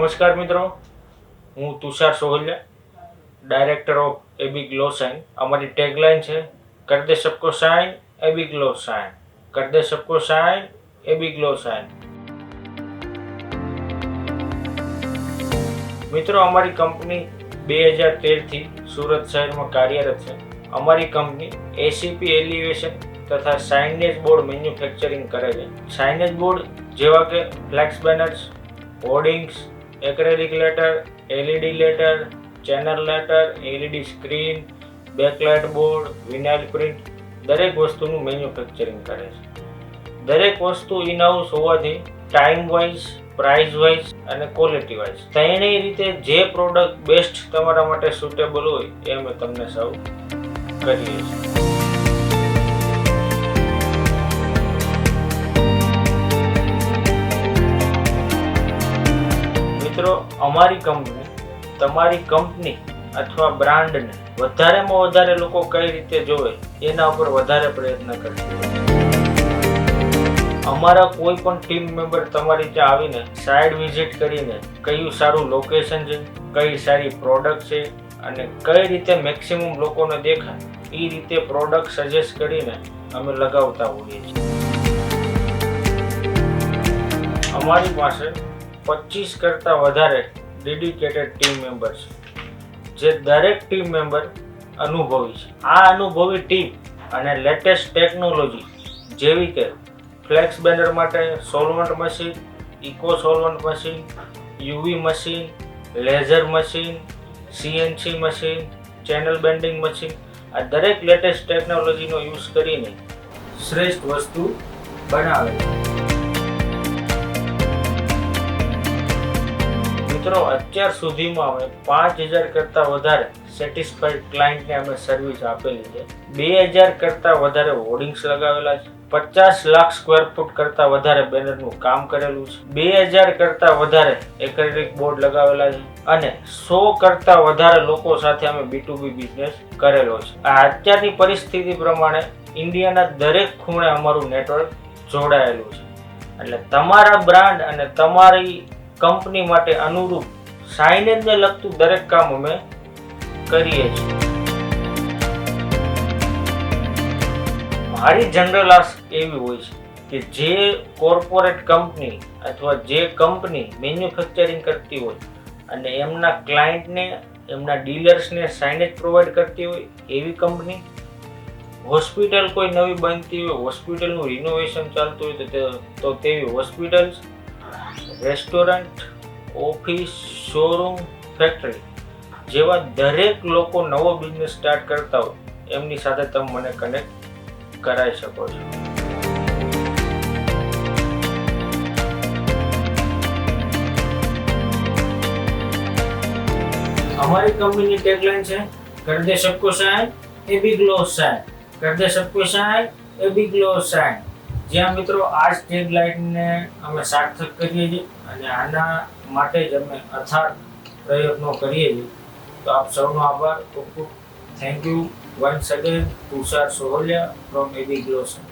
નમસ્કાર મિત્રો, હું Tushar Sohaliya, director of AB glow sign. અમારી ટેગલાઇન છે કર દે સબકો સાઇન એબી ગ્લો સાઇન, કર દે સબકો સાઇન એબી ગ્લો સાઇન. મિત્રો, અમારી કંપની 2013થી સુરત શહેરમાં કાર્યરત છે. અમારી કંપની એસીપી એલિવેશન તથા સાઇનેજ બોર્ડ મેન્યુફેક્ચરિંગ કરે છે. સાઇનેજ બોર્ડ જેવા કે flex banners, hoardings, acrylic letter, LED letter, channel letter, LED screen, backlight board, vinyl print, દરેક વસ્તુનું મેન્યુફેક્ચરિંગ કરે છે. દરેક વસ્તુ ઇન હાઉસ હોવાથી ટાઈમ વાઇઝ, પ્રાઇસ વાઇઝ અને ક્વોલિટી વાઇઝ ત્રણેય રીતે જે પ્રોડક્ટ બેસ્ટ તમારા માટે સુટેબલ હોય એ અમે તમને સૌ કરીએ છીએ. મિત્રો, અમારી કંપની તમારી કંપની અથવા બ્રાન્ડને વધારેમાં વધારે લોકો કઈ રીતે જોવે એના ઉપર વધારે પ્રયત્ન કરતી હોય છે. અમારા કોઈ પણ ટીમ મેમ્બર તમારી ત્યાં આવીને સાઇડ વિઝિટ કરીને કયું સારું લોકેશન છે, કઈ સારી પ્રોડક્ટ છે અને કઈ રીતે મેક્સિમમ લોકોને દેખાય એ રીતે પ્રોડક્ટ સજેસ્ટ કરીને અમે લગાવતા હોઈએ છીએ. અમારી પાસે 25 કરતાં વધારે ડેડિકેટેડ ટીમ મેમ્બર છે, જે દરેક ટીમ મેમ્બર અનુભવી છે. આ અનુભવી ટીમ અને લેટેસ્ટ ટેકનોલોજી જેવી કે ફ્લેક્સ બેનર માટે solvent machine, eco solvent machine, UV machine, laser machine, CNC machine, channel bending machine, આ દરેક લેટેસ્ટ ટેકનોલોજીનો યુઝ કરીને શ્રેષ્ઠ વસ્તુ બનાવે છે. મિત્રો, અત્યાર સુધીમાં અમે 5000 કરતાં વધારે સેટિસ્ફાઈડ ક્લાયન્ટને અમે સર્વિસ આપેલી છે. 2000 કરતાં વધારે હોર્ડિંગ્સ લગાવેલા છે. 50 લાખ સ્ક્વેર ફૂટ કરતાં વધારે બેનરનું કામ કરેલું છે. 2000 કરતાં વધારે એક્રેલિક બોર્ડ લગાવેલા છે અને 100 કરતાં વધારે લોકો સાથે અમે B2B બિઝનેસ કરેલો છે. આ અત્યારની પરિસ્થિતિ પ્રમાણે ઇન્ડિયાના દરેક ખૂણે અમારું નેટવર્ક જોડાયેલું છે. એટલે તમારા બ્રાન્ડ અને તમારી કંપની માટે અનુરૂપ સાઇનેજને લગતું દરેક કામ અમે કરીએ છીએ. મારી જનરલ આસ્ક એવી હોય છે કે જે કોર્પોરેટ કંપની અથવા જે કંપની મેન્યુફેક્ચરિંગ કરતી હોય અને એમના ક્લાયન્ટને, એમના ડીલર્સને સાઇનેજ પ્રોવાઈડ કરતી હોય એવી કંપની, હોસ્પિટલ કોઈ નવી બનતી હોય, હોસ્પિટલનું રિનોવેશન ચાલતું હોય તો તેવી hospitals, restaurant, office, showroom, factory જેવા દરેક લોકો નવો બિઝનેસ સ્ટાર્ટ કરતા હોય એમની સાથે તમે મને કનેક્ટ કરાવી શકો છો. અમારી કંપનીની ટેગલાઇન છે કર દે સબકો સાઇન એબી ગ્લો સાઇન, કર દે સબકો સાઇન એબી ગ્લો સાઇન. જ્યાં મિત્રો આ જ ટેગલાઇનને અમે સાર્થક કરીએ છીએ અને આના માટે જ અમે અથાગ પ્રયત્નો કરીએ છીએ. તો આપ સૌનો આભાર, ખૂબ ખૂબ thank you. Once again, Tushar Sohaliya from AB glow sign.